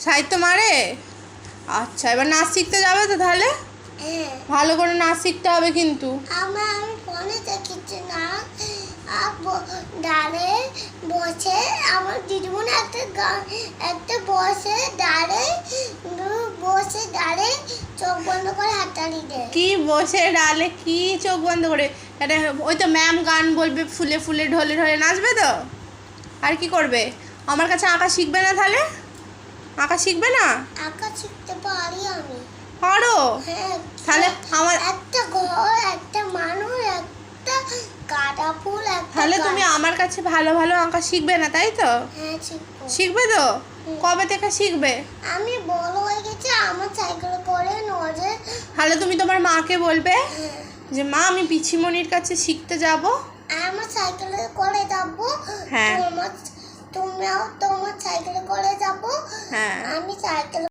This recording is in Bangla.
সাহিত্য মারে? আচ্ছা, এবার নাচ শিখতে যাবে তো তাহলে? ভালো করে নাচ শিখতে হবে কিন্তু। আমি ফোনে দেখেছি না, ডালে বসে আমার দিদিমণি একটা বসে ডালে চোখ বন্ধ করে হাততালি দেয়। কি বসে ডালে কি চোখ বন্ধ করে? এটা ওই তো ম্যাম গান বলবে, ফুলে ফুলে ঢলে ঢলে নাচবে তো। আর কি করবে? আমার কাছে আঁকা শিখবে না তাহলে? আঁকা শিখবে না? আঁকা শিখতে পারি আমি। পারো? হ্যাঁ। তাহলে আমার একটা ঘর, একটা মানুষ, একটা গাঁদা ফুল, তাহলে তুমি আমার কাছে ভালো ভালো আঁকা শিখবে না, তাই তো? হ্যাঁ শিখবো। শিখবে তো? কবে থেকে শিখবে? আমি বড় হয়ে গেছি, আমার সাইকেলে করে নজে। তাহলে তুমি তোমার মাকে বলবে যে মা আমি পিছিমণির কাছে শিখতে যাব। আমার সাইকেলে করে যাবো। হ্যাঁ। তুমিও তোমার সাইকেলে করে যাবো। হ্যাঁ। আমি সাইকেল